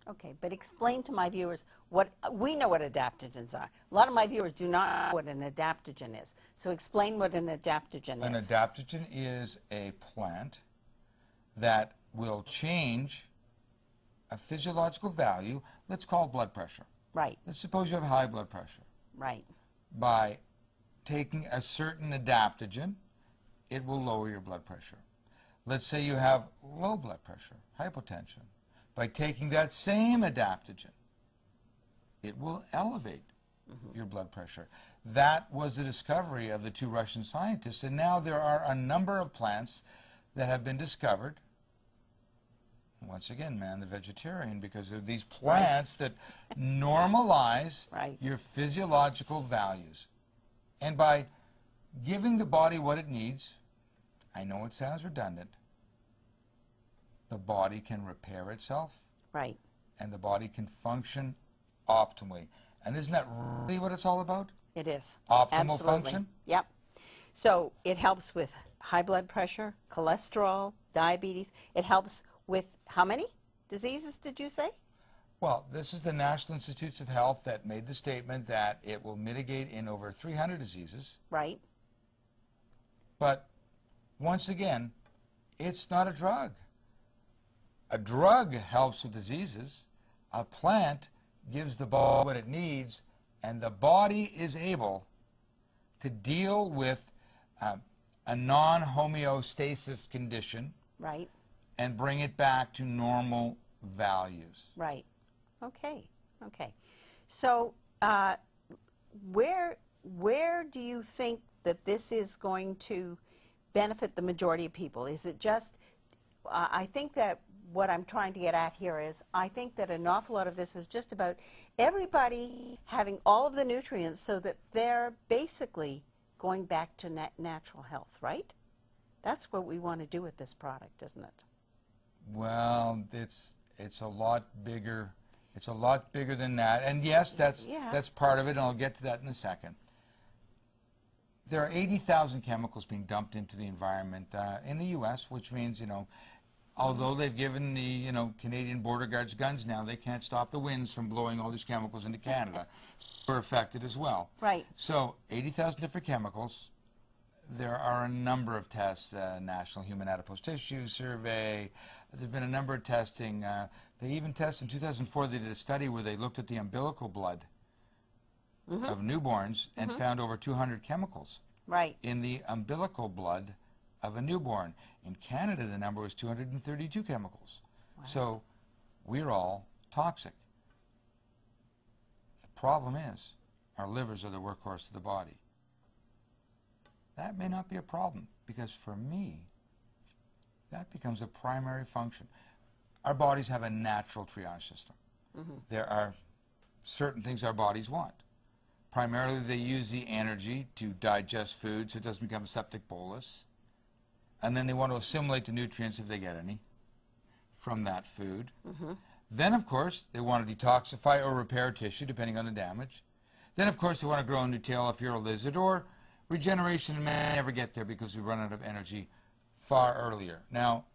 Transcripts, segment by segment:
Okay, but explain to my viewers what, we know what adaptogens are. A lot of my viewers do not know what an adaptogen is. So explain what an adaptogen is. An adaptogen is a plant that will change a physiological value, let's call blood pressure. Right. Let's suppose you have high blood pressure. Right. By taking a certain adaptogen, it will lower your blood pressure. Let's say you have low blood pressure, hypotension. By taking that same adaptogen, it will elevate your blood pressure. That was the discovery of the two Russian scientists, and now there are a number of plants that have been discovered. Once again, man, the vegetarian, because they're these plants that normalize your physiological values. And by giving the body what it needs, I know it sounds redundant, the body can repair itself. Right. And the body can function optimally. And isn't that really what it's all about? It is. Optimal Absolutely. function? Yep. So it helps with high blood pressure, cholesterol, diabetes. It helps with how many diseases did you say? Well, this is the National Institutes of Health that made the statement that it will mitigate in over 300 diseases. Right. But once again, it's not a drug. A drug helps with diseases. A plant gives the body what it needs, and the body is able to deal with a non-homeostasis condition. Right. And bring it back to normal values. Right. Okay. Okay. So where do you think that this is going to benefit the majority of people? Is it just, I think that what I'm trying to get at here is, I think that an awful lot of this is just about everybody having all of the nutrients so that they're basically going back to natural health, right? That's what we want to do with this product, isn't it? Well, it's a lot bigger. It's a lot bigger than that. And yes, that's part of it, and I'll get to that in a second. There are 80,000 chemicals being dumped into the environment in the U.S., which means, you know, although they've given the, you know, Canadian border guards guns now, they can't stop the winds from blowing all these chemicals into Canada. We're affected as well. Right. So 80,000 different chemicals. There are a number of tests, National Human Adipose Tissue Survey. There's been a number of testing. They even tested, in 2004, they did a study where they looked at the umbilical blood of newborns and found over 200 chemicals in the umbilical blood of a newborn. In Canada, the number was 232 chemicals. Wow. So we're all toxic. The problem is our livers are the workhorse of the body. That may not be a problem, because for me, that becomes a primary function. Our bodies have a natural triage system. There are certain things our bodies want. Primarily, they use the energy to digest food so it doesn't become a septic bolus. And then they want to assimilate the nutrients, if they get any, from that food. Then, of course, they want to detoxify or repair tissue, depending on the damage. Then, of course, they want to grow a new tail if you're a lizard, or regeneration may never get there because we run out of energy far earlier. Now,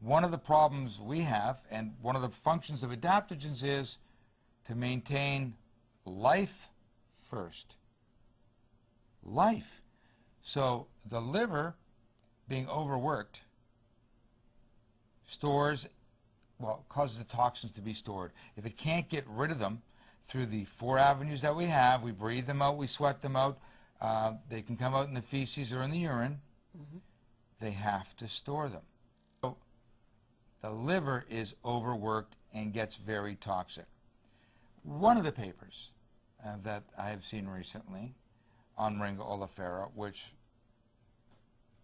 one of the problems we have, and one of the functions of adaptogens, is to maintain life first. Life. So the liver, being overworked, stores, well, causes the toxins to be stored. If it can't get rid of them through the 4 avenues that we have, we breathe them out, we sweat them out, they can come out in the feces or in the urine, they have to store them. So the liver is overworked and gets very toxic. One of the papers that I have seen recently on Moringa oleifera, which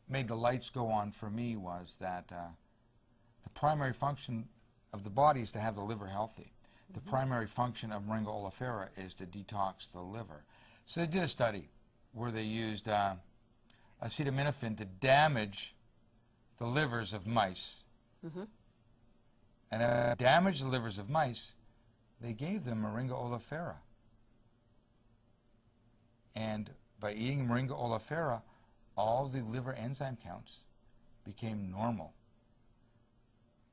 made the lights go on for me, was that the primary function of the body is to have the liver healthy. The primary function of Moringa oleifera is to detox the liver. So they did a study where they used acetaminophen to damage the livers of mice. And to damage the livers of mice, they gave them Moringa oleifera. And by eating Moringa oleifera, all the liver enzyme counts became normal.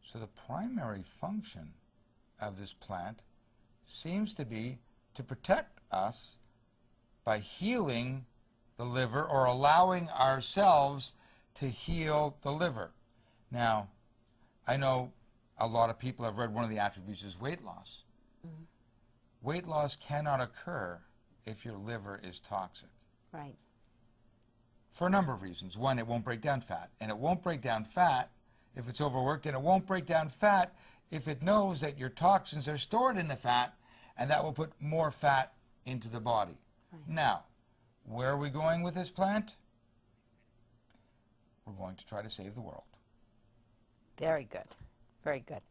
So the primary function of this plant seems to be to protect us by healing the liver or allowing ourselves to heal the liver. Now, I know a lot of people have read one of the attributes is weight loss. Mm-hmm. Weight loss cannot occur if your liver is toxic. Right. For a number of reasons. One, it won't break down fat. And it won't break down fat if it's overworked. And it won't break down fat if it knows that your toxins are stored in the fat, and that will put more fat into the body. Right. Now, where are we going with this plant? We're going to try to save the world. Very good. Very good.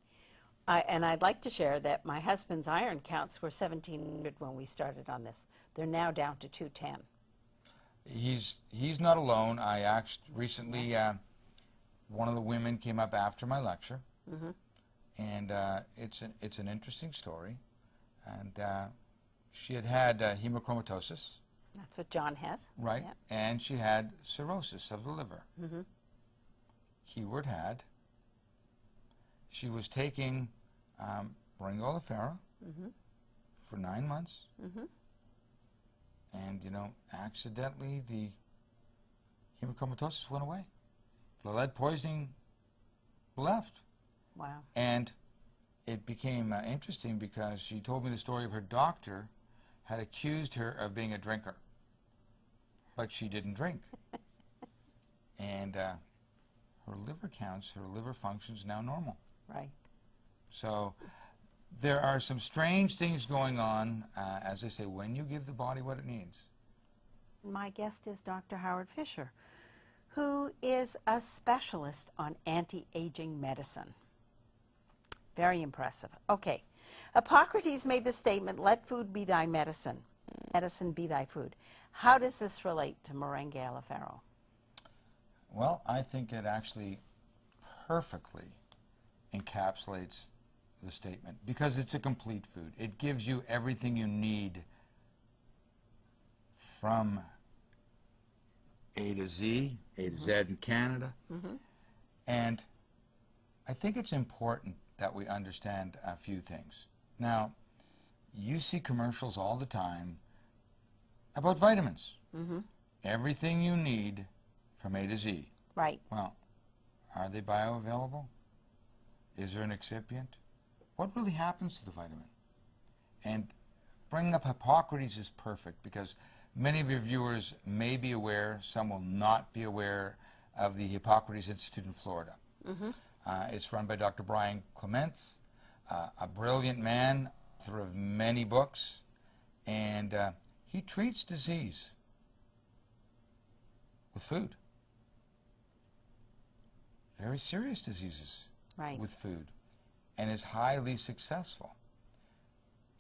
And I'd like to share that my husband's iron counts were 1,700 when we started on this. They're now down to 210. He's not alone. I asked recently, one of the women came up after my lecture, Mm-hmm. and it's an interesting story. And she had hemochromatosis, That's what John has. right? Yeah. And she had cirrhosis of the liver. Mm-hmm. Keyword had. She was taking Moringa Oleifera Mm-hmm. for 9 months. Mm-hmm. And, you know, accidentally the hemochromatosis went away. The lead poisoning left. Wow. And it became interesting because she told me the story of her doctor had accused her of being a drinker. But she didn't drink. And her liver counts, her liver functions now normal. Right. So there are some strange things going on, as I say, when you give the body what it needs. My guest is Dr. Howard Fisher, who is a specialist on anti-aging medicine. Very impressive. Okay. Hippocrates made the statement, let food be thy medicine, medicine be thy food. How does this relate to Moringa Oleifera? Well, I think it actually perfectly encapsulates the statement because it's a complete food. It gives you everything you need from A to Z, A to Z in Canada. Mm-hmm. And I think it's important that we understand a few things. Now, you see commercials all the time about vitamins. Mm-hmm. Everything you need from A to Z. Right. Well, are they bioavailable? Is there an excipient? What really happens to the vitamin? And bringing up Hippocrates is perfect because many of your viewers may be aware, some will not be aware of the Hippocrates Institute in Florida. Mm-hmm. It's run by Dr. Brian Clements, a brilliant man, author of many books, and he treats disease with food. Very serious diseases Right. with food, and is highly successful.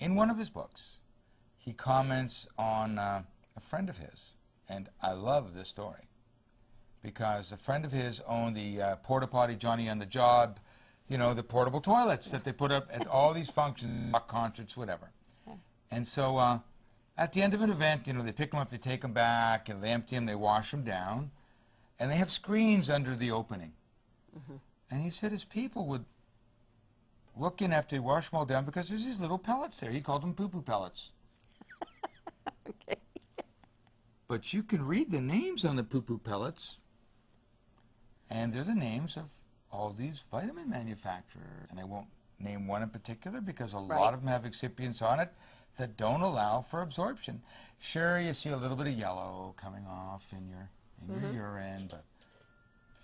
In one of his books, he comments on a friend of his, and I love this story because a friend of his owned the porta potty Johnny on the Job, you know, the portable toilets that they put up at all these functions, rock concerts, whatever. Okay. And so at the end of an event, you know, they pick them up, they take them back, and they empty them, they wash them down, and they have screens under the opening. Mm-hmm. And he said his people would look in after they wash them all down because there's these little pellets there. He called them poo-poo pellets. Okay. But you can read the names on the poo-poo pellets, and they're the names of all these vitamin manufacturers. And I won't name one in particular because a lot of them have excipients on it that don't allow for absorption. Sure, you see a little bit of yellow coming off in your urine, but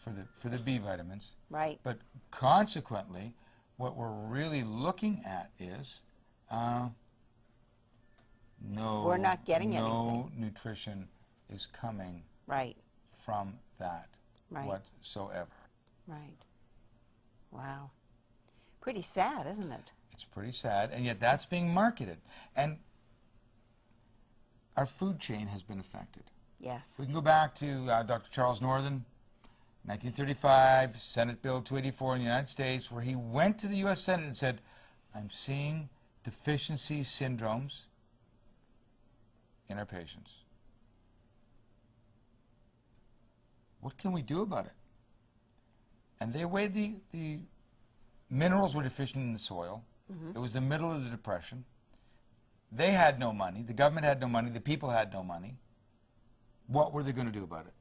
for the B vitamins. Right. But consequently, what we're really looking at is We're not getting no nutrition is coming Right. from that Right. whatsoever. Right. Wow. Pretty sad, isn't it? It's pretty sad, and yet that's being marketed. And our food chain has been affected. Yes. We can go back to Dr. Charles Northern, 1935, Senate Bill 284 in the United States, where he went to the U.S. Senate and said, I'm seeing deficiency syndromes in our patients. What can we do about it? And they weighed the minerals were deficient in the soil, It was the middle of the Depression. They had no money. The government had no money. The people had no money. What were they going to do about it?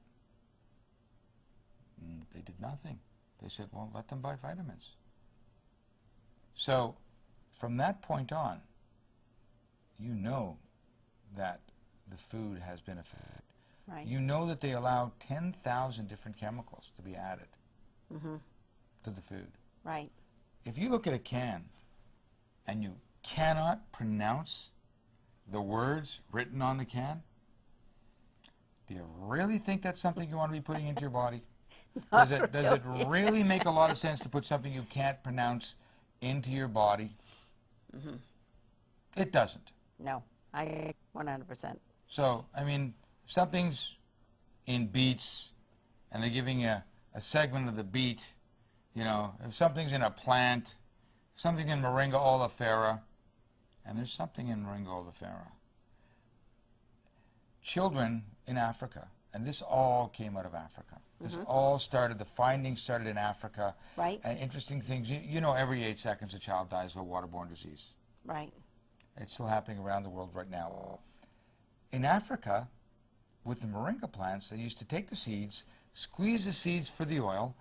They did nothing. They said, well, let them buy vitamins. So from that point on, you know that the food has been affected. Right. You know that they allow 10,000 different chemicals to be added to the food. Right. If you look at a can and you cannot pronounce the words written on the can, do you really think that's something you want to be putting into your body? Does it really make a lot of sense to put something you can't pronounce into your body? It doesn't. No, I agree 100%. So, I mean, if something's in beets and they're giving you a segment of the beet, you know, if something's in a plant, something in Moringa oleifera, and there's something in Moringa oleifera. Children in Africa, and this all came out of Africa. This all started, the findings started in Africa. Right. And interesting things, you know, every 8 seconds a child dies of a waterborne disease. Right. It's still happening around the world right now. In Africa, with the moringa plants, they used to take the seeds, squeeze the seeds for the oil,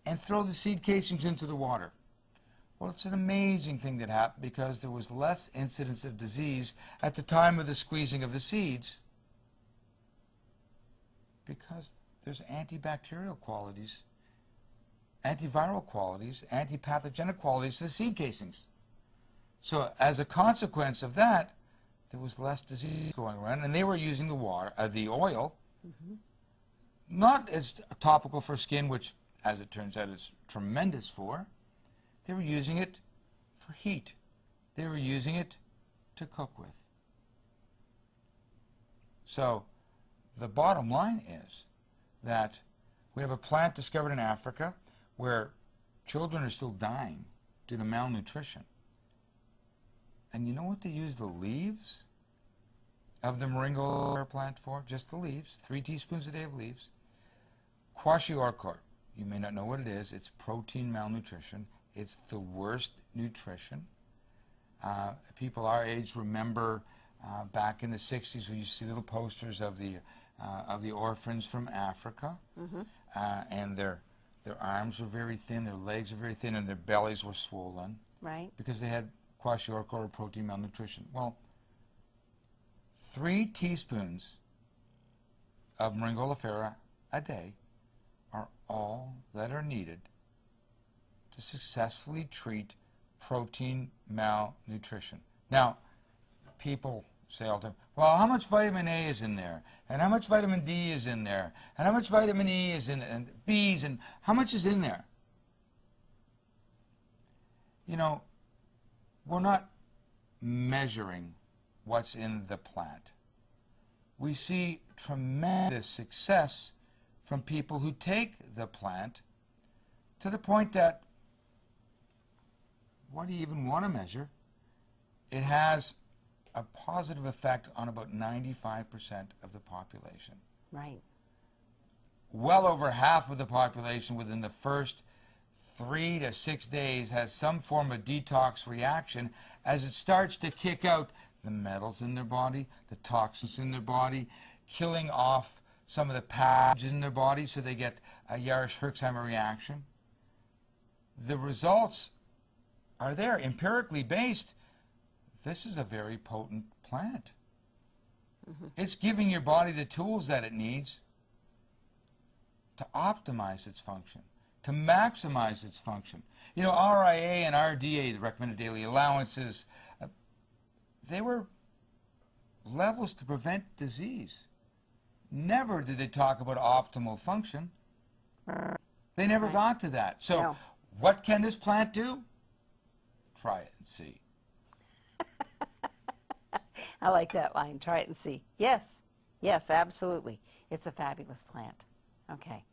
and throw the seed casings into the water. Well, it's an amazing thing that happened because there was less incidence of disease at the time of the squeezing of the seeds because there's antibacterial qualities, antiviral qualities, antipathogenic qualities to the seed casings. So as a consequence of that, there was less disease going around, and they were using the oil, not as topical for skin, which, as it turns out, is tremendous for. They were using it for heat. They were using it to cook with. So the bottom line is that we have a plant discovered in Africa where children are still dying due to malnutrition. And you know what they use the leaves of the Moringa oleifera plant for? Just the leaves, 3 teaspoons a day of leaves. Kwashiorkor, you may not know what it is. It's protein malnutrition. It's the worst nutrition. People our age remember back in the 60s when you see little posters of the orphans from Africa, and their arms were very thin, their legs were very thin, and their bellies were swollen. Right. Because they had kwashiorkor or protein malnutrition. Well, 3 teaspoons of Moringa oleifera a day are all that are needed to successfully treat protein malnutrition. Now, people say all the time, well, how much vitamin A is in there? And how much vitamin D is in there? And how much vitamin E is in it? And B's, and how much is in there? You know, we're not measuring what's in the plant. We see tremendous success from people who take the plant to the point that, what do you even want to measure? It has a positive effect on about 95% of the population. Right. Well over half of the population within the first 3 to 6 days has some form of detox reaction as it starts to kick out the metals in their body, the toxins in their body, killing off some of the pathogens in their body so they get a Jarisch-Herxheimer reaction. The results are there, empirically based. This is a very potent plant. It's giving your body the tools that it needs to optimize its function, to maximize its function. You know, RIA and RDA, the recommended daily allowances, they were levels to prevent disease. Never did they talk about optimal function. They never got to that. So what can this plant do? Try it and see. I like that line, try it and see. Yes, yes, absolutely. It's a fabulous plant. Okay.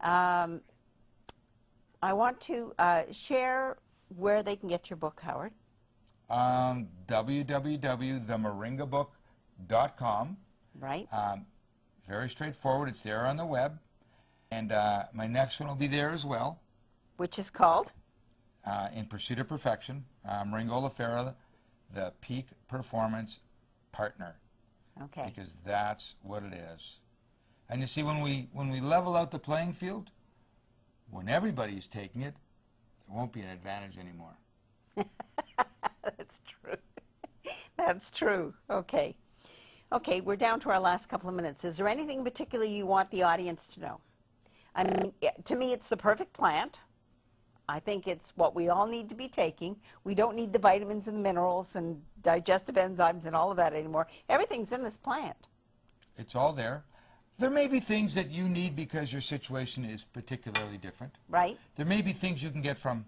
I want to share where they can get your book, Howard. www.themoringabook.com. Right. Very straightforward. It's there on the web. And my next one will be there as well. Which is called? in pursuit of perfection. Moringa Oleifera, the peak performance partner. Okay. Because that's what it is. And you see, when we level out the playing field, when everybody's taking it, there won't be an advantage anymore. That's true. That's true. Okay. Okay, we're down to our last couple of minutes. Is there anything in particular you want the audience to know? I mean, to me, it's the perfect plant. I think it's what we all need to be taking. We don't need the vitamins and the minerals and digestive enzymes and all of that anymore. Everything's in this plant. It's all there. There may be things that you need because your situation is particularly different. Right. There may be things you can get from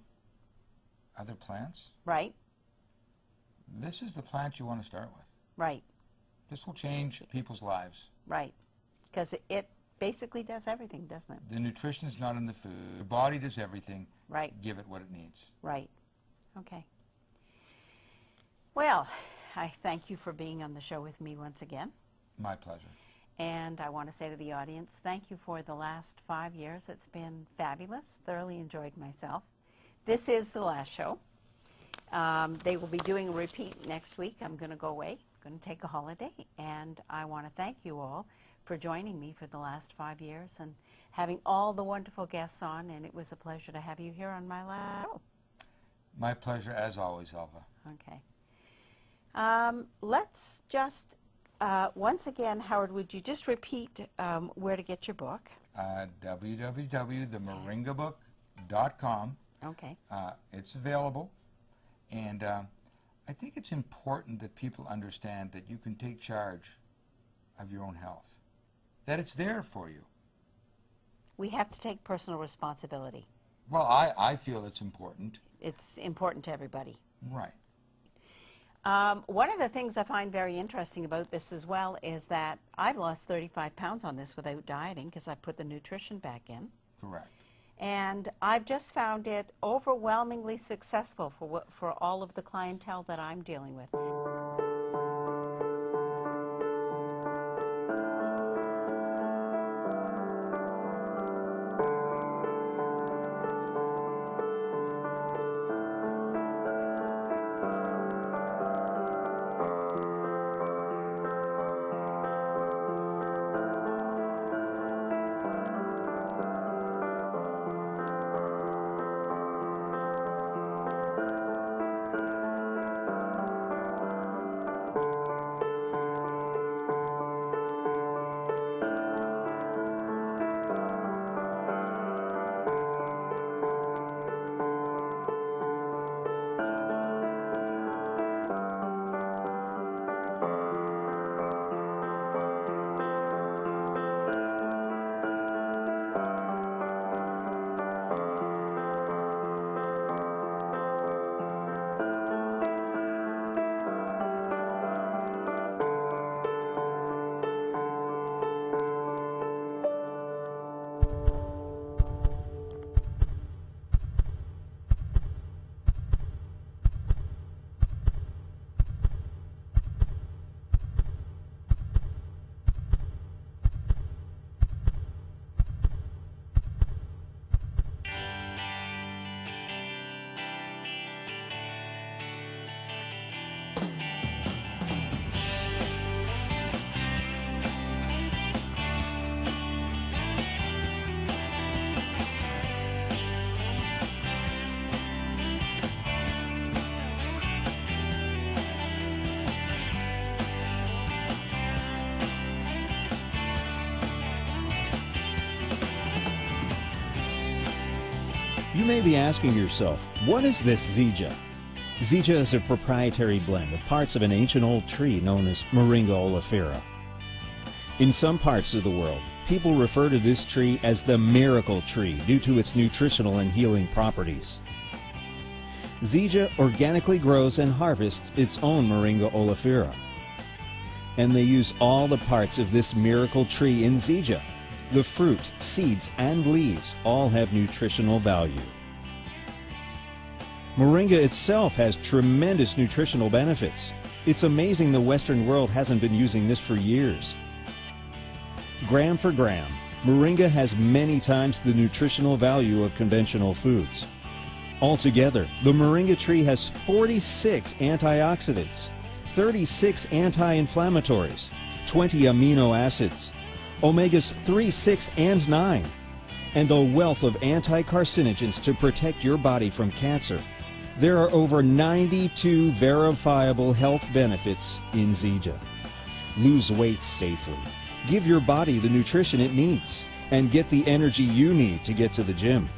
other plants. Right. This is the plant you want to start with. Right. This will change people's lives. Right. Because it basically does everything, doesn't it? The nutrition is not in the food. The body does everything. Right. Give it what it needs. Right. Okay. Well, I thank you for being on the show with me once again. My pleasure. And I want to say to the audience, thank you for the last 5 years. It's been fabulous. Thoroughly enjoyed myself. This is the last show. They will be doing a repeat next week. I'm going to go away. I'm going to take a holiday. And I want to thank you all for joining me for the last 5 years and having all the wonderful guests on. And it was a pleasure to have you here on my last show. My pleasure, as always, Elva. Okay. Let's just, once again, Howard, would you just repeat where to get your book? www.themoringabook.com. Okay. It's available. And I think it's important that people understand that you can take charge of your own health, that it's there for you. We have to take personal responsibility. Well, I feel it's important. It's important to everybody. Right. One of the things I find very interesting about this as well is that I've lost 35 pounds on this without dieting because I put the nutrition back in. Correct. And I've just found it overwhelmingly successful for all of the clientele that I'm dealing with. You may be asking yourself, what is this Zija? Zija is a proprietary blend of parts of an ancient old tree known as Moringa oleifera. In some parts of the world, people refer to this tree as the miracle tree due to its nutritional and healing properties. Zija organically grows and harvests its own Moringa oleifera. And they use all the parts of this miracle tree in Zija. The fruit, seeds, and leaves all have nutritional value. Moringa itself has tremendous nutritional benefits. It's amazing the Western world hasn't been using this for years. Gram for gram, Moringa has many times the nutritional value of conventional foods. Altogether, the Moringa tree has 46 antioxidants, 36 anti-inflammatories, 20 amino acids, omegas 3, 6, and 9, and a wealth of anti-carcinogens to protect your body from cancer. There are over 92 verifiable health benefits in Zija. Lose weight safely, give your body the nutrition it needs, and get the energy you need to get to the gym.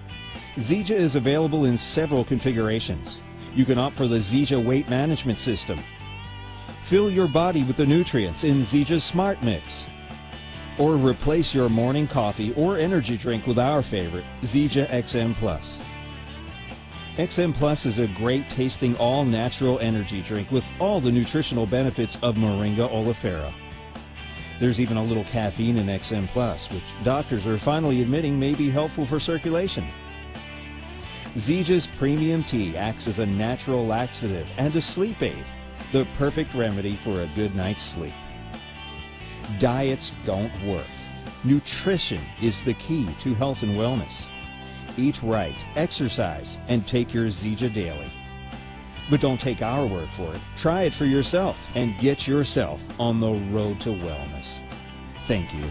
Zija is available in several configurations. You can opt for the Zija weight management system. Fill your body with the nutrients in Zija's Smart Mix. Or replace your morning coffee or energy drink with our favorite, Zija XM Plus. XM Plus is a great tasting all-natural energy drink with all the nutritional benefits of Moringa Oleifera. There's even a little caffeine in XM Plus, which doctors are finally admitting may be helpful for circulation. Zija's Premium Tea acts as a natural laxative and a sleep aid, the perfect remedy for a good night's sleep. Diets don't work. Nutrition is the key to health and wellness. Eat right, exercise, and take your Zija daily. But don't take our word for it. Try it for yourself and get yourself on the road to wellness. Thank you.